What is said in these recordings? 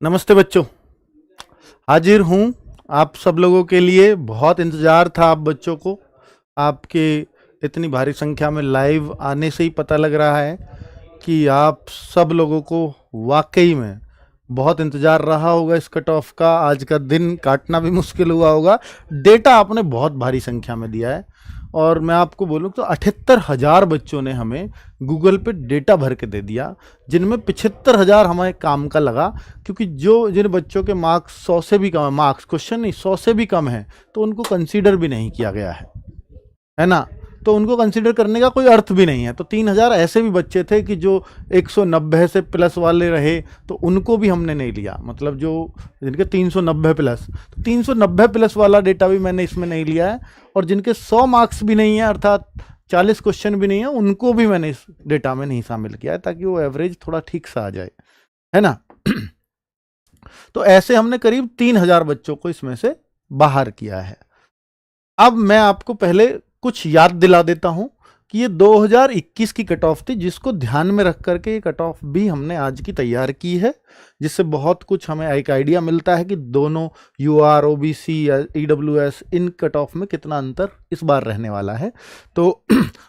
नमस्ते बच्चों, हाजिर हूँ आप सब लोगों के लिए। बहुत इंतज़ार था आप बच्चों को। आपके इतनी भारी संख्या में लाइव आने से ही पता लग रहा है कि आप सब लोगों को वाकई में बहुत इंतज़ार रहा होगा इस कट ऑफ का। आज का दिन काटना भी मुश्किल हुआ होगा। डेटा आपने बहुत भारी संख्या में दिया है और मैं आपको बोलूँ तो 78,000 बच्चों ने हमें गूगल पे डेटा भर के दे दिया, जिनमें 75,000 हमारे काम का लगा। क्योंकि जिन बच्चों के मार्क्स 100 से भी कम है, मार्क्स क्वेश्चन नहीं 100 से भी कम है, तो उनको कंसीडर भी नहीं किया गया है ना। तो उनको कंसीडर करने का कोई अर्थ भी नहीं है। तो 3,000 ऐसे भी बच्चे थे कि जो 190 से प्लस वाले रहे, तो उनको भी हमने नहीं लिया। मतलब जो जिनके 390 प्लस, तो 390 प्लस वाला डेटा भी मैंने इसमें नहीं लिया है। और जिनके 100 मार्क्स भी नहीं है, अर्थात 40 क्वेश्चन भी नहीं है, उनको भी मैंने इस डेटा में नहीं शामिल किया है, ताकि वो एवरेज थोड़ा ठीक सा आ जाए, है ना। तो ऐसे हमने करीब 3,000 बच्चों को इसमें से बाहर किया है। अब मैं आपको पहले कुछ याद दिला देता हूं कि ये 2021 की कट ऑफ थी, जिसको ध्यान में रख करके ये कट ऑफ भी हमने आज की तैयार की है, जिससे बहुत कुछ हमें एक आइडिया मिलता है कि दोनों यूआर, ओबीसी या ईडब्ल्यूएस इन कट ऑफ में कितना अंतर इस बार रहने वाला है। तो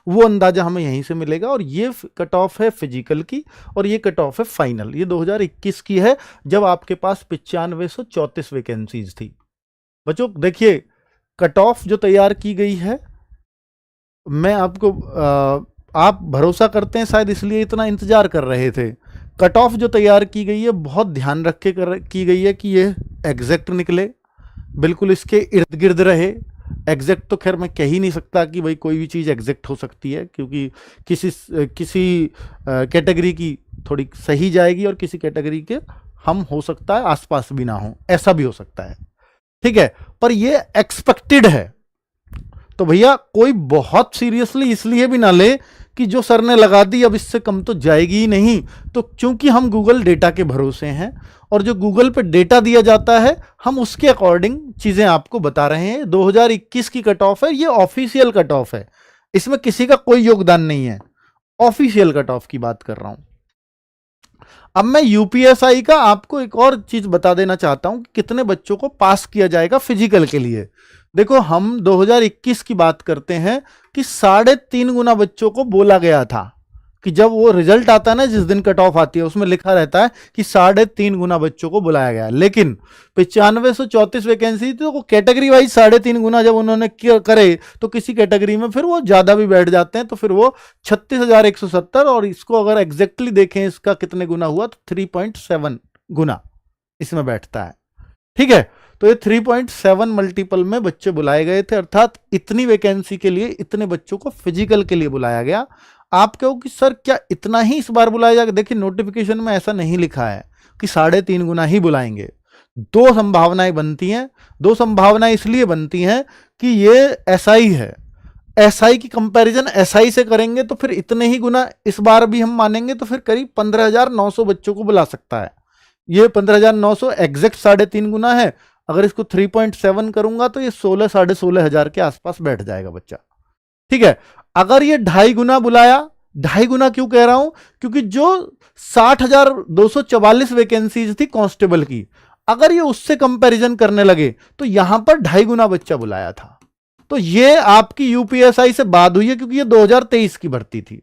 वो अंदाजा हमें यहीं से मिलेगा। और ये कट ऑफ है फिजिकल की, और ये कट ऑफ है फाइनल। ये 2021 की है, जब आपके पास 9534 वैकेंसीज थी। बच्चों देखिए, कट ऑफ जो तैयार की गई है, मैं आपको आप भरोसा करते हैं शायद इसलिए इतना इंतजार कर रहे थे। कट ऑफ जो तैयार की गई है बहुत ध्यान रख के की गई है कि ये एग्जैक्ट निकले, बिल्कुल इसके इर्द गिर्द रहे। एग्जैक्ट तो खैर मैं कह ही नहीं सकता कि भाई कोई भी चीज़ एग्जैक्ट हो सकती है, क्योंकि किसी कैटेगरी की थोड़ी सही जाएगी और किसी कैटेगरी के हम हो सकता है आसपास भी ना हो, ऐसा भी हो सकता है, ठीक है। पर ये एक्सपेक्टेड है। तो भैया कोई बहुत सीरियसली इसलिए भी ना ले कि जो सर ने लगा दी अब इससे कम तो जाएगी ही नहीं। तो क्योंकि हम गूगल डेटा के भरोसे हैं, और जो गूगल पे डेटा दिया जाता है हम उसके अकॉर्डिंग चीजें आपको बता रहे हैं। 2021 की कट ऑफ है, ये ऑफिशियल कट ऑफ है, इसमें किसी का कोई योगदान नहीं है। ऑफिशियल कट ऑफ की बात कर रहा हूं। अब मैं यूपीएसआई का आपको एक और चीज बता देना चाहता हूं कि कितने बच्चों को पास किया जाएगा फिजिकल के लिए। देखो, हम 2021 की बात करते हैं कि 3.5 गुना बच्चों को बोला गया था कि जब वो रिजल्ट आता है ना, जिस दिन कट ऑफ आती है, उसमें लिखा रहता है कि 3.5 गुना बच्चों को बुलाया गया। लेकिन 9534 वैकेंसी थी, तो वो कैटेगरी वाइज 3.5 गुना जब उन्होंने करे, तो किसी कैटेगरी में फिर वो ज्यादा भी बैठ जाते हैं, तो फिर वो 36,170। और इसको अगर एग्जैक्टली देखें इसका कितने गुना हुआ, तो 3.7 गुना इसमें बैठता है, ठीक है। तो ये 3.7 मल्टीपल में बच्चे बुलाए गए थे, अर्थात इतनी वैकेंसी के लिए इतने बच्चों को फिजिकल के लिए बुलाया गया। आप कहो कि सर क्या इतना ही इस बार बुलाया जाएगा? देखिए, नोटिफिकेशन में ऐसा नहीं लिखा है कि 3.5 गुना ही बुलाएंगे। दो संभावनाएं बनती हैं। दो संभावनाएं इसलिए बनती हैं कि ये एसआई है, एसआई की कंपैरिजन एसआई से करेंगे तो फिर इतने ही गुना इस बार भी हम मानेंगे, तो फिर करीब 15,900 बच्चों को बुला सकता है। ये 15,900 एग्जैक्ट 3.5 गुना है। अगर इसको 3.7 करूंगा तो ये 16 साढ़े 16 हजार के आसपास बैठ जाएगा बच्चा, ठीक है। अगर ये 2.5 गुना बुलाया, 2.5 गुना क्यों कह रहा हूं? क्योंकि जो 60,244 वैकेंसीज थी कांस्टेबल की, अगर ये उससे कंपैरिजन करने लगे तो यहां पर 2.5 गुना बच्चा बुलाया था। तो ये आपकी यूपीएसआई से बात हुई है, क्योंकि ये 2023 की भर्ती थी।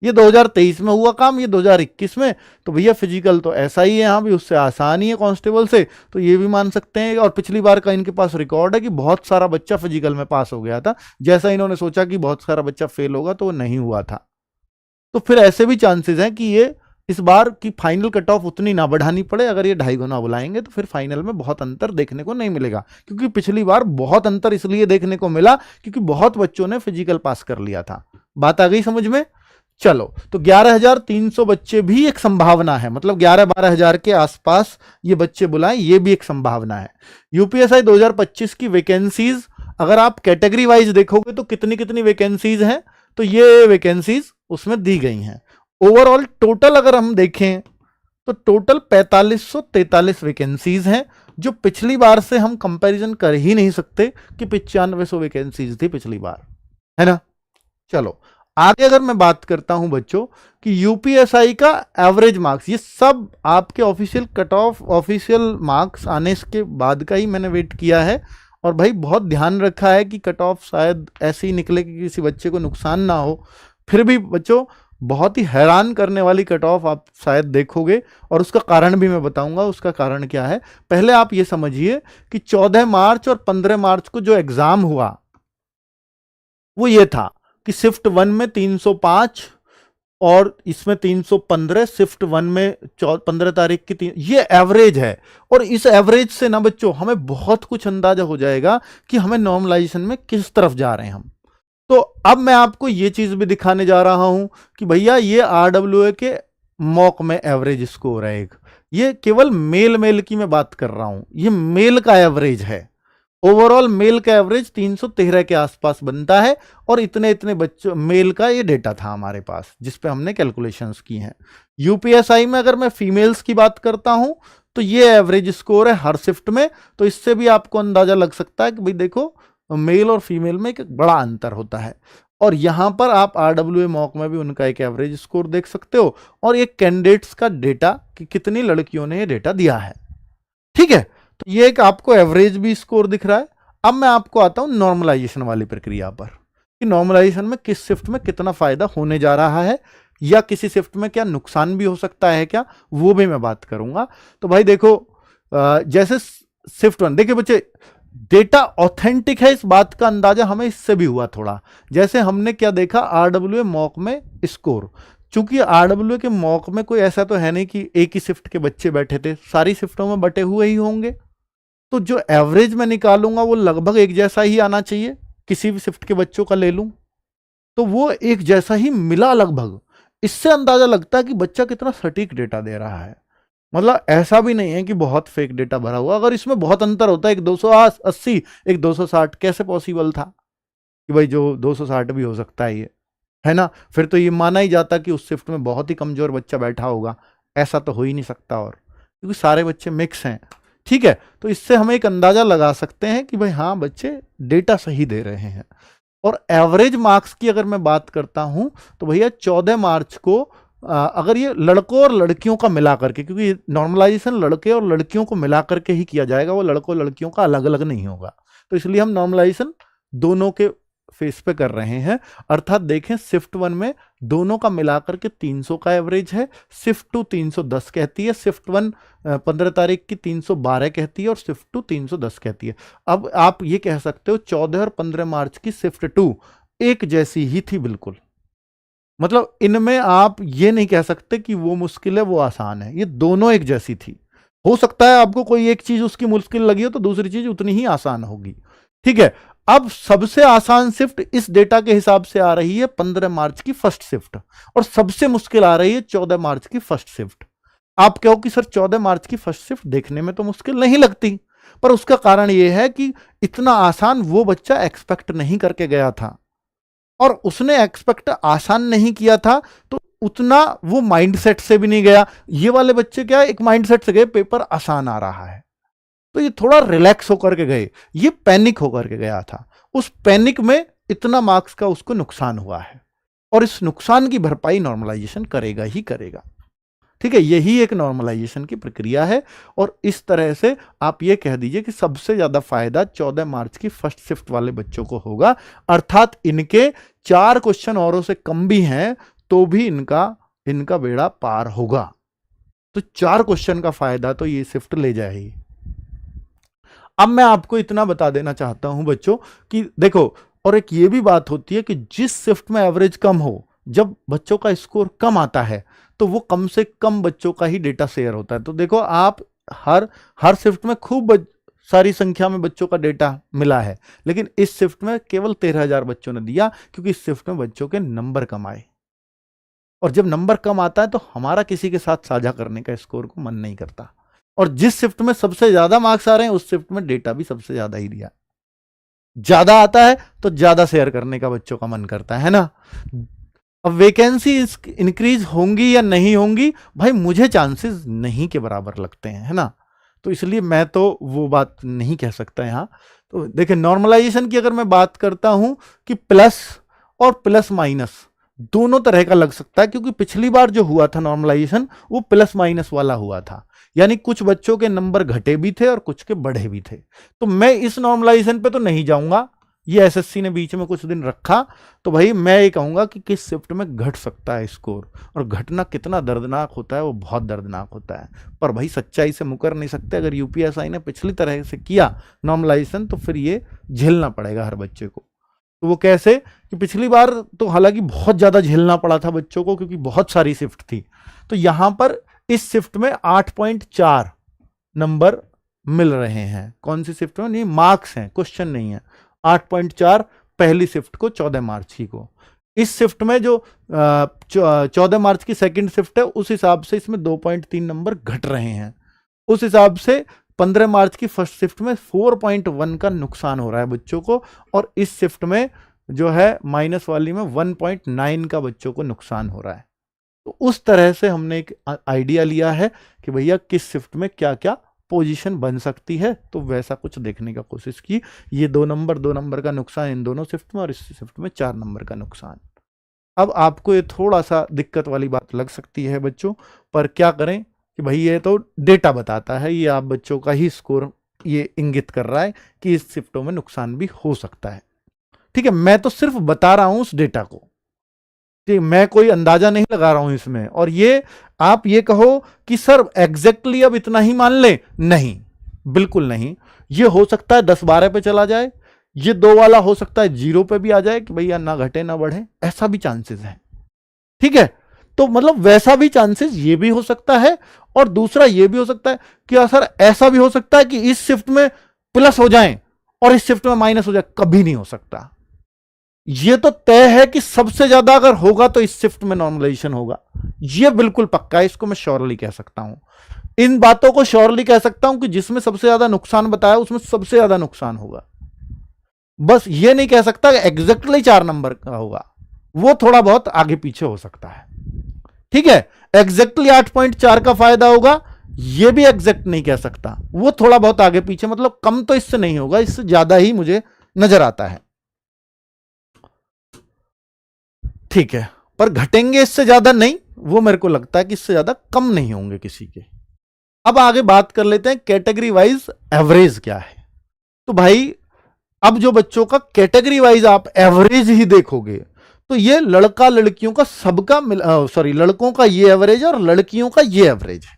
ये 2023 में हुआ काम, ये 2021 में। तो भैया फिजिकल तो ऐसा ही है, यहाँ भी उससे आसान ही है कांस्टेबल से, तो ये भी मान सकते हैं। और पिछली बार का इनके पास रिकॉर्ड है कि बहुत सारा बच्चा फिजिकल में पास हो गया था। जैसा इन्होंने सोचा कि बहुत सारा बच्चा फेल होगा, तो वो नहीं हुआ था। तो फिर ऐसे भी चांसेस हैं कि ये इस बार की फाइनल कट ऑफ उतनी ना बढ़ानी पड़े। अगर ये 2.5 गुना बुलाएंगे तो फिर फाइनल में बहुत अंतर देखने को नहीं मिलेगा, क्योंकि पिछली बार बहुत अंतर इसलिए देखने को मिला क्योंकि बहुत बच्चों ने फिजिकल पास कर लिया था। बात आ गई समझ में? चलो, तो 11,300 बच्चे भी एक संभावना है, मतलब 11-12 हजार के आसपास ये बच्चे बुलाएं, ये भी एक संभावना है। यूपीएसआई 2025 की वैकेंसीज अगर आप कैटेगरी वाइज देखोगे तो कितनी कितनी वैकेंसीज हैं, तो ये वैकेंसीज उसमें दी गई हैं। ओवरऑल टोटल अगर हम देखें तो टोटल 4543 वैकेंसीज हैं, जो पिछली बार से हम कंपैरिजन कर ही नहीं सकते कि 9500 वैकेंसीज थी पिछली बार, है ना। चलो आगे अगर मैं बात करता हूं बच्चों कि यूपीएसआई का एवरेज मार्क्स, ये सब आपके official cut off, official marks आने के बाद का ही मैंने वेट किया है। और भाई बहुत ध्यान रखा है कि कट ऑफ शायद ऐसे ही निकले कि किसी बच्चे को नुकसान ना हो। फिर भी बच्चों बहुत ही हैरान करने वाली कट ऑफ आप शायद देखोगे, और उसका कारण भी मैं बताऊंगा उसका कारण क्या है। पहले आप ये समझिए कि 14 मार्च और 15 मार्च को जो एग्जाम हुआ वो ये था कि शिफ्ट 1 में 305 और इसमें 315, शिफ्ट 1 में 15 तारीख की ये एवरेज है। और इस एवरेज से ना बच्चों हमें बहुत कुछ अंदाजा हो जाएगा कि हमें नॉर्मलाइजेशन में किस तरफ जा रहे हैं हम। तो अब मैं आपको ये चीज भी दिखाने जा रहा हूं कि भैया ये आरडब्ल्यूए के मॉक में एवरेज स्कोर है एक, ये केवल मेल की मैं बात कर रहा हूं, ये मेल का एवरेज है। ओवरऑल मेल का एवरेज 313 के आसपास बनता है, और इतने इतने बच्चों मेल का ये डेटा था हमारे पास जिस पे हमने कैलकुलेशंस की हैं। यूपीएसआई में अगर मैं फीमेल्स की बात करता हूं तो ये एवरेज स्कोर है हर शिफ्ट में। तो इससे भी आपको अंदाजा लग सकता है कि भाई देखो मेल और फीमेल में एक बड़ा अंतर होता है। और यहां पर आप आरडब्ल्यूए मॉक में भी उनका एक एवरेज स्कोर देख सकते हो, और एक कैंडिडेट्स का डेटा कि कितनी लड़कियों ने ये डेटा दिया है। ठीक है, तो ये एक आपको एवरेज भी स्कोर दिख रहा है। अब मैं आपको आता हूं नॉर्मलाइजेशन वाली प्रक्रिया पर कि नॉर्मलाइजेशन में किस शिफ्ट में कितना फायदा होने जा रहा है, या किसी शिफ्ट में क्या नुकसान भी हो सकता है क्या, वो भी मैं बात करूंगा। तो भाई देखो जैसे शिफ्ट 1, देखिए बच्चे डेटा ऑथेंटिक है इस बात का अंदाजा हमें इससे भी हुआ थोड़ा। जैसे हमने क्या देखा आरडब्ल्यूए मॉक में स्कोर, चूंकि आरडब्ल्यूए के मॉक में कोई ऐसा तो है नहीं कि एक ही शिफ्ट के बच्चे बैठे थे, सारी शिफ्टों में बटे हुए ही होंगे। तो जो एवरेज मैं निकालूंगा वो लगभग एक जैसा ही आना चाहिए, किसी भी शिफ्ट के बच्चों का ले लूं तो वो एक जैसा ही मिला लगभग। इससे अंदाजा लगता है कि बच्चा कितना सटीक डेटा दे रहा है। मतलब ऐसा भी नहीं है कि बहुत फेक डेटा भरा हुआ। अगर इसमें बहुत अंतर होता है, एक 280 एक 260, कैसे पॉसिबल था कि भाई जो 260 भी हो सकता है ये, है ना, फिर तो ये माना ही जाता कि उस शिफ्ट में बहुत ही कमजोर बच्चा बैठा होगा। ऐसा तो हो ही नहीं सकता, और क्योंकि सारे बच्चे मिक्स हैं। ठीक है, तो इससे हम एक अंदाजा लगा सकते हैं कि भाई हाँ बच्चे डेटा सही दे रहे हैं। और एवरेज मार्क्स की अगर मैं बात करता हूं तो भैया 14 मार्च को अगर ये लड़कों और लड़कियों का मिला करके, क्योंकि नॉर्मलाइजेशन लड़के और लड़कियों को मिला करके ही किया जाएगा, वो लड़कों लड़कियों का अलग अलग नहीं होगा, तो इसलिए हम नॉर्मलाइजेशन दोनों के फेस पे कर रहे हैं। अर्थात देखें शिफ्ट 1 में दोनों का मिलाकर के 300 का एवरेज है, शिफ्ट 2 310 कहती है, शिफ्ट 1 15 तारीख की 312 कहती है, और शिफ्ट 2 310 कहती है। अब आप ये कह सकते हो 14 और 15 मार्च की शिफ्ट 2 एक जैसी ही थी बिल्कुल। मतलब इनमें आप ये नहीं कह सकते कि वो मुश्किल है वो आसान है, ये दोनों एक जैसी थी। हो सकता है आपको कोई एक चीज उसकी मुश्किल लगी हो तो दूसरी चीज उतनी ही आसान होगी। ठीक है, अब सबसे आसान शिफ्ट इस डेटा के हिसाब से आ रही है 15 मार्च की फर्स्ट शिफ्ट, और सबसे मुश्किल आ रही है 14 मार्च की फर्स्ट शिफ्ट। आप कहो कि सर 14 मार्च की फर्स्ट शिफ्ट देखने में तो मुश्किल नहीं लगती, पर उसका कारण यह है कि इतना आसान वो बच्चा एक्सपेक्ट नहीं करके गया था, और उसने एक्सपेक्ट आसान नहीं किया था तो उतना वो माइंडसेट से भी नहीं गया। ये वाले बच्चे क्या एक माइंडसेट से गए पेपर आसान आ रहा है, तो ये थोड़ा रिलैक्स होकर के गए, ये पैनिक होकर के गया था। उस पैनिक में इतना मार्क्स का उसको नुकसान हुआ है, और इस नुकसान की भरपाई नॉर्मलाइजेशन करेगा ही करेगा। ठीक है, यही एक नॉर्मलाइजेशन की प्रक्रिया है। और इस तरह से आप ये कह दीजिए कि सबसे ज्यादा फायदा 14 मार्च की फर्स्ट शिफ्ट वाले बच्चों को होगा, अर्थात इनके 4 क्वेश्चन औरों से कम भी हैं तो भी इनका बेड़ा पार होगा। तो 4 क्वेश्चन का फायदा तो ये शिफ्ट ले जाएगी। अब मैं आपको इतना बता देना चाहता हूं बच्चों कि देखो, और एक ये भी बात होती है कि जिस शिफ्ट में एवरेज कम हो, जब बच्चों का स्कोर कम आता है तो वो कम से कम बच्चों का ही डेटा शेयर होता है। तो देखो आप हर शिफ्ट में खूब सारी संख्या में बच्चों का डेटा मिला है, लेकिन इस शिफ्ट में केवल 13,000 बच्चों ने दिया, क्योंकि इस शिफ्ट में बच्चों के नंबर कम आए। और जब नंबर कम आता है तो हमारा किसी के साथ साझा करने का स्कोर को मन नहीं करता, और जिस शिफ्ट में सबसे ज्यादा मार्क्स आ रहे हैं उस शिफ्ट में डेटा भी सबसे ज्यादा ही दिया। ज्यादा आता है तो ज्यादा शेयर करने का बच्चों का मन करता है ना। अब वैकेंसी इंक्रीज होंगी या नहीं होंगी, भाई मुझे चांसेस नहीं के बराबर लगते हैं, है ना। तो इसलिए मैं तो वो बात नहीं कह सकता यहां। तो देखिए नॉर्मलाइजेशन की अगर मैं बात करता हूं कि प्लस और प्लस माइनस दोनों तरह का लग सकता है, क्योंकि पिछली बार जो हुआ था नॉर्मलाइजेशन वो प्लस माइनस वाला हुआ था, यानी कुछ बच्चों के नंबर घटे भी थे और कुछ के बढ़े भी थे। तो मैं इस नॉर्मलाइजेशन पे तो नहीं जाऊंगा, ये एसएससी ने बीच में कुछ दिन रखा, तो भाई मैं ये कहूंगा कि किस शिफ्ट में घट सकता है स्कोर, और घटना कितना दर्दनाक होता है वो बहुत दर्दनाक होता है। पर भाई सच्चाई से मुकर नहीं सकते, अगर यूपीएसआई ने पिछली तरह से किया नॉर्मलाइजेशन तो फिर ये झेलना पड़ेगा हर बच्चे को। तो वो कैसे कि पिछली बार तो हालांकि बहुत ज्यादा झेलना पड़ा था बच्चों को, क्योंकि बहुत सारी शिफ्ट थी। तो यहां पर इस शिफ्ट में 8.4 नंबर मिल रहे हैं। कौन सी शिफ्ट में? नहीं, मार्क्स हैं, क्वेश्चन नहीं है। 8.4 पहली शिफ्ट को 14 मार्च की को। इस शिफ्ट में जो 14 मार्च की सेकंड शिफ्ट है उस हिसाब से इसमें 2.3 नंबर घट रहे हैं। उस हिसाब से 15 मार्च की फर्स्ट शिफ्ट में 4.1 का नुकसान हो रहा है बच्चों को, और इस शिफ्ट में जो है माइनस वाली में 1.9 का बच्चों को नुकसान हो रहा है। तो उस तरह से हमने एक आइडिया लिया है कि भैया किस शिफ्ट में क्या क्या पोजीशन बन सकती है, तो वैसा कुछ देखने का कोशिश की। ये 2 नंबर का नुकसान इन दोनों शिफ्ट में, और इस शिफ्ट में 4 नंबर का नुकसान। अब आपको ये थोड़ा सा दिक्कत वाली बात लग सकती है बच्चों, पर क्या करें कि भाई ये तो डेटा बताता है, ये आप बच्चों का ही स्कोर ये इंगित कर रहा है कि इस शिफ्टों में नुकसान भी हो सकता है। ठीक है, मैं तो सिर्फ बता रहा हूं उस डेटा को, ठीक, मैं कोई अंदाजा नहीं लगा रहा हूं इसमें। और ये आप ये कहो कि सर एग्जैक्टली अब इतना ही मान ले, नहीं, बिल्कुल नहीं। ये हो सकता है 10-12 पे चला जाए, ये 2 वाला हो सकता है 0 पे भी आ जाए कि भैया ना घटे ना बढ़े, ऐसा भी चांसेस है। ठीक है, तो मतलब वैसा भी चांसेस ये भी हो सकता है। और दूसरा ये भी हो सकता है कि सर ऐसा भी हो सकता है कि इस शिफ्ट में प्लस हो जाए और इस शिफ्ट में माइनस हो जाए, कभी नहीं हो सकता। ये तो तय है कि सबसे ज्यादा अगर होगा तो इस शिफ्ट में नॉर्मलाइजेशन होगा, ये बिल्कुल पक्का है, इसको मैं श्योरली कह सकता हूं। इन बातों को श्योरली कह सकता हूं कि जिसमें सबसे ज्यादा नुकसान बताया उसमें सबसे ज्यादा नुकसान होगा। बस ये नहीं कह सकता एग्जैक्टली 4 नंबर का होगा, वो थोड़ा बहुत आगे पीछे हो सकता है। ठीक है, एग्जैक्टली 8.4 का फायदा होगा, ये भी एग्जैक्ट नहीं कह सकता, वो थोड़ा बहुत आगे पीछे, मतलब कम तो इससे नहीं होगा, इससे ज्यादा ही मुझे नजर आता है। ठीक है, पर घटेंगे इससे ज्यादा नहीं, वो मेरे को लगता है कि इससे ज्यादा कम नहीं होंगे किसी के। अब आगे बात कर लेते हैं कैटेगरी वाइज एवरेज क्या है। तो भाई अब जो बच्चों का कैटेगरी वाइज आप एवरेज ही देखोगे तो ये लड़का लड़कियों का सबका लड़कों का ये एवरेज है और लड़कियों का ये एवरेज है।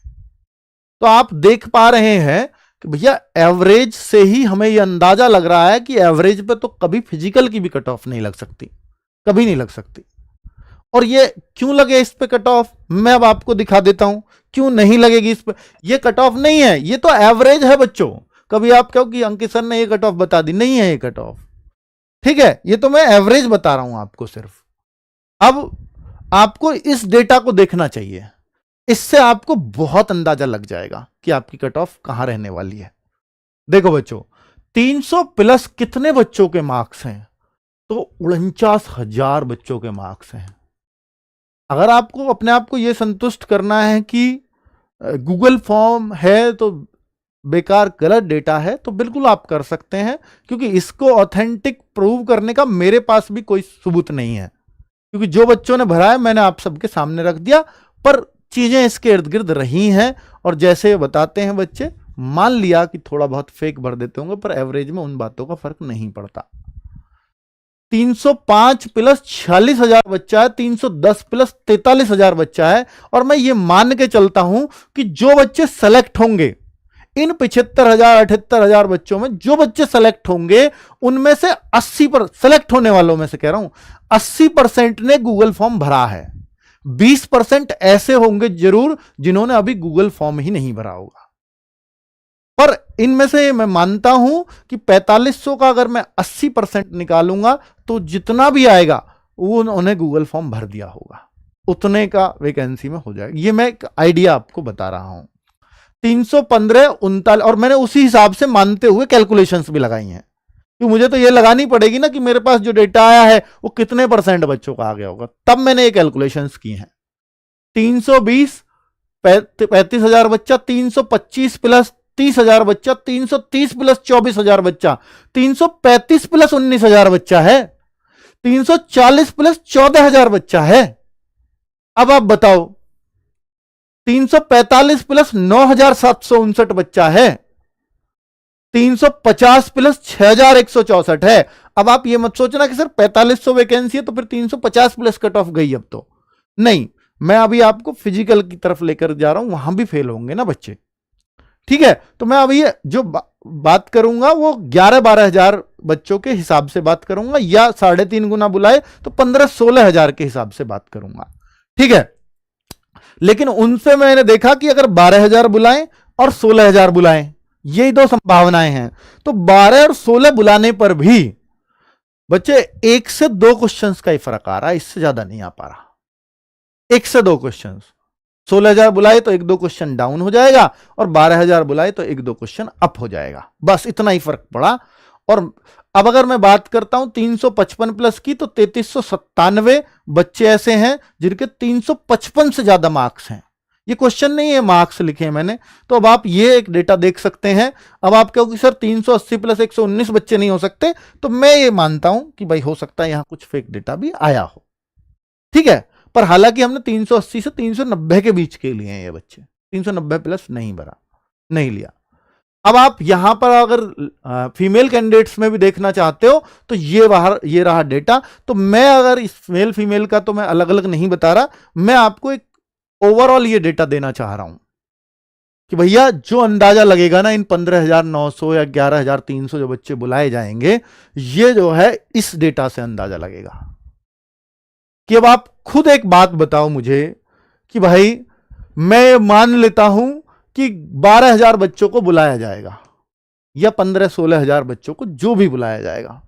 तो आप देख पा रहे हैं कि भैया एवरेज से ही हमें यह अंदाजा लग रहा है कि एवरेज पे तो कभी फिजिकल की भी कट ऑफ नहीं लग सकती, कभी नहीं लग सकती। और ये क्यों लगे इस पे कट ऑफ, मैं अब आपको दिखा देता हूं क्यों नहीं लगेगी इस पे। ये कट ऑफ नहीं है, ये तो एवरेज है बच्चों। कभी आप कहो कि अंकित सर ने ये कट ऑफ बता दी, नहीं है ये कट ऑफ। ठीक है, ये तो मैं एवरेज बता रहा हूं आपको सिर्फ। अब आपको इस डेटा को देखना चाहिए, इससे आपको बहुत अंदाजा लग जाएगा कि आपकी कट ऑफ कहां रहने वाली है। देखो बच्चों, 300 प्लस कितने बच्चों के मार्क्स हैं? तो 49,000 बच्चों के मार्क्स हैं। अगर आपको अपने आप को यह संतुष्ट करना है कि गूगल फॉर्म है तो बेकार गलत डेटा है, तो बिल्कुल आप कर सकते हैं, क्योंकि इसको ऑथेंटिक प्रूव करने का मेरे पास भी कोई सबूत नहीं है, क्योंकि जो बच्चों ने भरा है मैंने आप सबके सामने रख दिया, पर चीजें इसके इर्द गिर्द रही हैं। और जैसे बताते हैं बच्चे, मान लिया कि थोड़ा बहुत फेक भर देते होंगे, पर एवरेज में उन बातों का फर्क नहीं पड़ता। 305 प्लस 46,000 बच्चा है, 310 प्लस 43,000 बच्चा है। और मैं ये मान के चलता हूं कि जो बच्चे सेलेक्ट होंगे इन 75,000 78,000 बच्चों में, जो बच्चे सेलेक्ट होंगे उनमें से 80% सेलेक्ट होने वालों में से कह रहा हूं 80% ने गूगल फॉर्म भरा है। 20% ऐसे होंगे जरूर जिन्होंने अभी गूगल फॉर्म ही नहीं भरा होगा। पर इनमें से मैं मानता हूं कि 4500 का अगर मैं 80% निकालूंगा तो जितना भी आएगा वो उन्होंने गूगल फॉर्म भर दिया होगा, उतने का वैकेंसी में हो जाएगा। ये मैं एक आइडिया आपको बता रहा हूं। 315 39, और मैंने उसी हिसाब से मानते हुए कैलकुलेशंस भी लगाई हैं, क्योंकि मुझे तो ये लगानी पड़ेगी ना कि मेरे पास जो डेटा आया है वो कितने % बच्चों का आ गया होगा, तब मैंने ये कैलकुलेशंस की हैं। 320 35,000 बच्चा, 325 प्लस 30,000 बच्चा, 330 प्लस 24,000 बच्चा, 335 प्लस 19,000 बच्चा है। 340 प्लस 14,000 बच्चा है। अब आप बताओ 345 प्लस 9,759 बच्चा है, 350 प्लस 6,164 है। अब आप ये मत सोचना कि सर 4500 वैकेंसी है तो फिर 350 प्लस कट ऑफ गई। अब तो नहीं, मैं अभी आपको फिजिकल की तरफ लेकर जा रहा हूं, वहां भी फेल होंगे ना बच्चे। ठीक है, तो मैं अभी जो बात करूंगा वो 11-12 हजार बच्चों के हिसाब से बात करूंगा, या 3.5 गुना बुलाए तो 15-16 हजार के हिसाब से बात करूंगा। ठीक है, लेकिन उनसे मैंने देखा कि अगर 12,000 बुलाएं और 16,000 बुलाएं, यही दो संभावनाएं हैं। तो 12 और 16 बुलाने पर भी बच्चे 1 से 2 क्वेश्चंस का ही फर्क आ रहा है, इससे ज्यादा नहीं आ पा रहा। 1 से 2 क्वेश्चंस, 16,000 बुलाए तो 1-2 क्वेश्चन डाउन हो जाएगा, और 12,000 बुलाए तो 1-2 क्वेश्चन अप हो जाएगा, बस इतना ही फर्क पड़ा। और अब अगर मैं बात करता हूं 355 प्लस की, तो 3397 बच्चे ऐसे हैं जिनके 355 से ज्यादा मार्क्स हैं। ये क्वेश्चन नहीं है, मार्क्स लिखे हैं मैंने। तो अब आप ये एक डेटा देख सकते हैं। अब आप कहोगे सर 380 प्लस 119 बच्चे नहीं हो सकते, तो मैं ये मानता हूं कि भाई हो सकता है यहां कुछ फेक डेटा भी आया हो। ठीक है, पर हालांकि हमने 380 से 390 के बीच के लिए हैं ये बच्चे, 390 प्लस नहीं लिया। अब आप यहां पर अगर फीमेल कैंडिडेट्स में भी देखना चाहते हो तो ये रहा डेटा। तो मैं अगर इस मेल फीमेल का तो मैं अलग अलग नहीं बता रहा, मैं आपको एक ओवरऑल ये डेटा देना चाह रहा हूं कि भैया जो अंदाजा लगेगा ना इन 15,900 या 11,300 जो बच्चे बुलाए जाएंगे, ये जो है इस डेटा से अंदाजा लगेगा। कि अब आप खुद एक बात बताओ मुझे कि भाई मैं मान लेता हूं कि 12,000 बच्चों को बुलाया जाएगा, या 15-16 हजार बच्चों को, जो भी बुलाया जाएगा।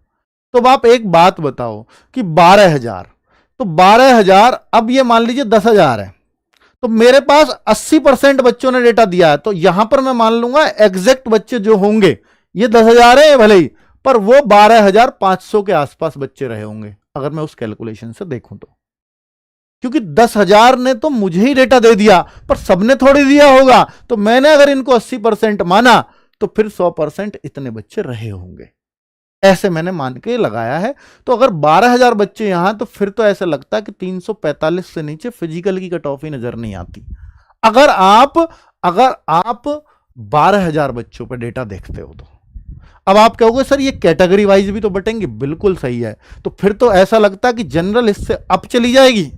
तो अब आप एक बात बताओ कि 12,000, तो 12,000, अब ये मान लीजिए 10,000 है, तो मेरे पास 80% बच्चों ने डेटा दिया है, तो यहां पर मैं मान लूंगा एग्जैक्ट बच्चे जो होंगे ये 10,000 है भले ही, पर वो 12,500 के आसपास बच्चे रहे होंगे अगर मैं उस कैलकुलेशन से देखूं तो। क्योंकि 10,000 ने तो मुझे ही डेटा दे दिया, पर सबने थोड़ी दिया होगा, तो मैंने अगर इनको 80% माना तो फिर 100% इतने बच्चे रहे होंगे, ऐसे मैंने मान के लगाया है। तो अगर 12,000 बच्चे यहां, तो फिर तो ऐसा लगता है कि 345 से नीचे फिजिकल की कट ऑफ ही नजर नहीं आती। अगर आप 12,000 बच्चों पर डेटा देखते हो तो। अब आप कहोगे सर ये कैटेगरी वाइज भी तो बटेंगे, बिल्कुल सही है। तो फिर तो ऐसा लगता है कि जनरल इससे अप चली जाएगी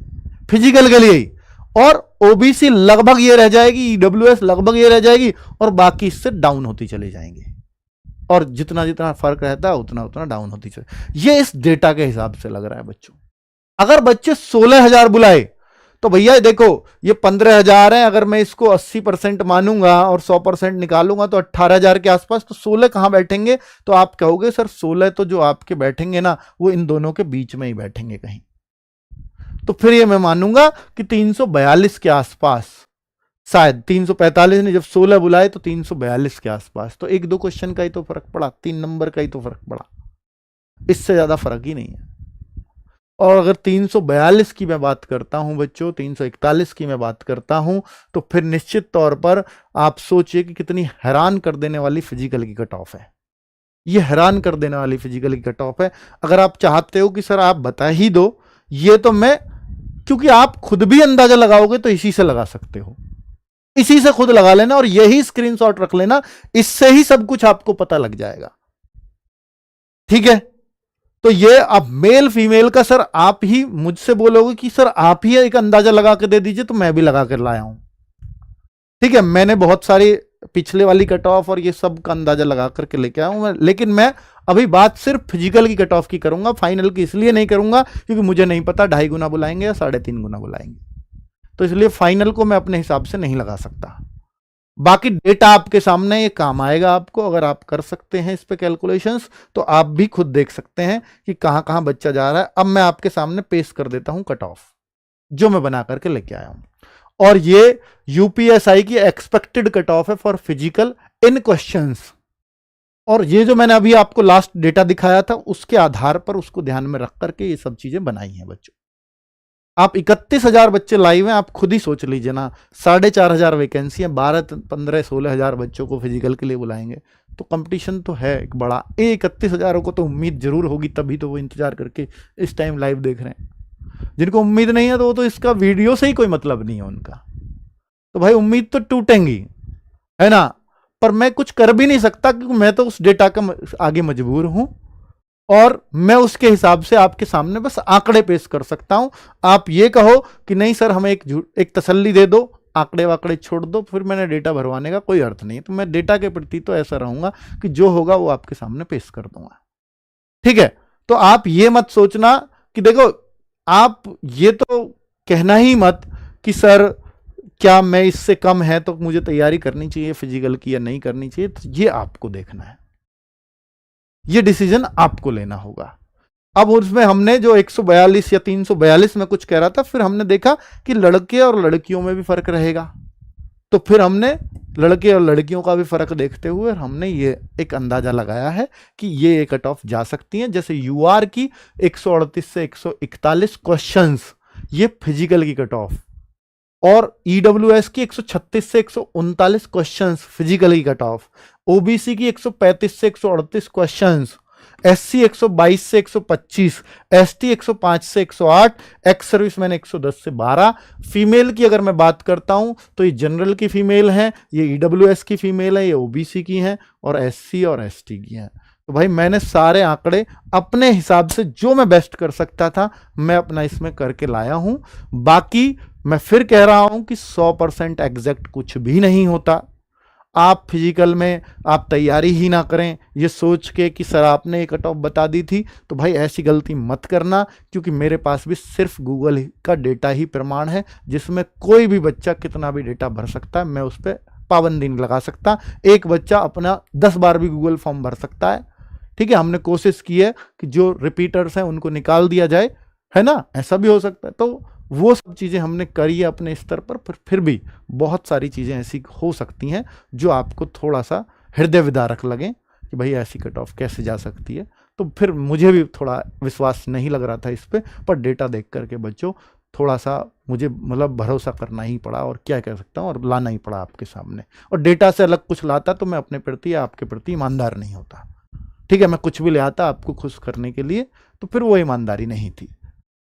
फिजिकल के लिए ही, और ओबीसी लगभग ये रह जाएगी, ईडब्ल्यूएस लगभग ये रह जाएगी, और बाकी इससे डाउन होती चली जाएंगे, और जितना जितना फर्क रहता है उतना उतना डाउन होती चले। ये इस डेटा के हिसाब से लग रहा है बच्चों। अगर बच्चे 16,000 बुलाए तो भैया देखो ये 15,000 है, अगर मैं इसको 80% मानूंगा और 100% निकालूंगा तो 18,000 के आसपास। तो 16 कहां बैठेंगे? तो आप कहोगे सर 16 तो जो आपके बैठेंगे ना वो इन दोनों के बीच में ही बैठेंगे कहीं। तो फिर ये मैं मानूंगा कि 342 के आसपास, शायद 345 ने जब 16 बुलाए तो 342 के आसपास। तो 1-2 क्वेश्चन का ही तो फर्क पड़ा, 3 नंबर का ही तो फर्क पड़ा, इससे ज्यादा फर्क ही नहीं है। और अगर 342 की मैं बात करता हूं बच्चों, 341 की मैं बात करता हूं, तो फिर निश्चित तौर पर आप सोचिए कि कितनी हैरान कर देने वाली फिजिकल की कट ऑफ है। ये हैरान कर देने वाली फिजिकल की कट ऑफ है। अगर आप चाहते हो कि सर आप बता ही दो, ये तो मैं, क्योंकि आप खुद भी अंदाजा लगाओगे तो इसी से लगा सकते हो, इसी से खुद लगा लेना और यही स्क्रीनशॉट रख लेना, इससे ही सब कुछ आपको पता लग जाएगा। ठीक है, तो ये अब मेल फीमेल का सर आप ही मुझसे बोलोगे कि सर आप ही एक अंदाजा लगा के दे दीजिए, तो मैं भी लगा कर लाया हूं। ठीक है, मैंने बहुत सारी पिछले वाली कट ऑफ और ये सब का अंदाजा लगा करके लेके आया हूं, लेकिन मैं अभी बात सिर्फ फिजिकल की कट ऑफ की करूंगा, फाइनल की इसलिए नहीं करूंगा क्योंकि मुझे नहीं पता 2.5 गुना बुलाएंगे या 3.5 गुना बुलाएंगे, तो इसलिए फाइनल को मैं अपने हिसाब से नहीं लगा सकता। बाकी डेटा आपके सामने, ये काम आएगा आपको, अगर आप कर सकते हैं इस पे कैलकुलेशंस तो आप भी खुद देख सकते हैं कि कहां कहां बच्चा जा रहा है। अब मैं आपके सामने पेश कर देता हूं कट ऑफ जो मैं बना करके लेके आया हूं, और ये यूपीएसआई की एक्सपेक्टेड कट ऑफ है फॉर फिजिकल इन क्वेश्चंस। और ये जो मैंने अभी आपको लास्ट डेटा दिखाया था उसके आधार पर उसको ध्यान में रख करके ये सब चीजें बनाई हैं बच्चों। आप 31,000 बच्चे लाइव हैं, आप खुद ही सोच लीजिए ना, 4,500 वैकेंसी है, 12, 15, 16 हजार बच्चों को फिजिकल के लिए बुलाएंगे तो कंपटीशन तो है एक बड़ा। 31,000 को तो उम्मीद जरूर होगी, तभी तो वो इंतजार करके इस टाइम लाइव देख रहे हैं। जिनको उम्मीद नहीं है तो वो तो इसका वीडियो से ही कोई मतलब नहीं है उनका। तो भाई उम्मीद तो टूटेंगी, है ना। पर मैं कुछ कर भी नहीं सकता क्योंकि मैं तो उस डेटा का आगे मजबूर हूं, और मैं उसके हिसाब से आपके सामने बस आंकड़े पेश कर सकता हूं। आप ये कहो कि नहीं सर हमें एक तसल्ली दे दो, आंकड़े वाकड़े छोड़ दो, फिर मैंने डेटा भरवाने का कोई अर्थ नहीं। तो मैं डेटा के प्रति तो ऐसा रहूंगा कि जो होगा वो आपके सामने पेश कर दूंगा, ठीक है। तो आप ये मत सोचना कि देखो, आप ये तो कहना ही मत कि सर क्या मैं इससे कम है तो मुझे तैयारी करनी चाहिए फिजिकल की या नहीं करनी चाहिए। तो ये आपको देखना है, ये डिसीजन आपको लेना होगा। अब उसमें हमने जो 142 या 342 में कुछ कह रहा था, फिर हमने देखा कि लड़के और लड़कियों में भी फर्क रहेगा। तो फिर हमने लड़के और लड़कियों का भी फर्क देखते हुए हमने ये एक अंदाजा लगाया है कि ये कट ऑफ जा सकती हैं। जैसे यूआर की 138 से 141 क्वेश्चंस, ये फिजिकल की कट ऑफ, और ईडब्ल्यूएस की 136 से 139 क्वेश्चंस फिजिकल की कट ऑफ, ओबीसी की 135 से 138 क्वेश्चंस, एससी 122 से 125, एसटी 105 से 108, एक्स सर्विसमैन 110 से 12। फीमेल की अगर मैं बात करता हूं तो ये जनरल की फीमेल है, ये ईडब्ल्यूएस की फीमेल है, ये ओबीसी की है, और एससी और एसटी की है। तो भाई मैंने सारे आंकड़े अपने हिसाब से जो मैं बेस्ट कर सकता था मैं अपना इसमें करके लाया हूं। बाकी मैं फिर कह रहा हूं कि 100% एग्जैक्ट कुछ भी नहीं होता। आप फिजिकल में आप तैयारी ही ना करें ये सोच के कि सर आपने एक कट ऑफ बता दी थी, तो भाई ऐसी गलती मत करना, क्योंकि मेरे पास भी सिर्फ गूगल का डेटा ही प्रमाण है, जिसमें कोई भी बच्चा कितना भी डेटा भर सकता है, मैं उस पर पाबंदी नहीं लगा सकता। एक बच्चा अपना 10 बार भी गूगल फॉर्म भर सकता है, ठीक है। हमने कोशिश की है कि जो रिपीटर्स हैं उनको निकाल दिया जाए, है ना, ऐसा भी हो सकता है। तो वो सब चीज़ें हमने करी है अपने स्तर पर फिर भी बहुत सारी चीज़ें ऐसी हो सकती हैं जो आपको थोड़ा सा हृदय विदारक लगें कि भाई ऐसी कट ऑफ कैसे जा सकती है। तो फिर मुझे भी थोड़ा विश्वास नहीं लग रहा था इस पर डेटा देख करके बच्चों थोड़ा सा मुझे मतलब भरोसा करना ही पड़ा, और क्या कह सकता हूँ, और लाना ही पड़ा आपके सामने। और डेटा से अलग कुछ लाता तो मैं अपने प्रति या आपके प्रति ईमानदार नहीं होता, ठीक है। मैं कुछ भी ले आता आपको खुश करने के लिए, तो फिर वो ईमानदारी नहीं थी।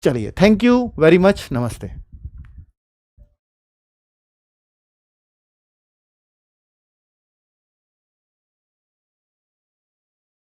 चलिए, थैंक यू वेरी मच, नमस्ते।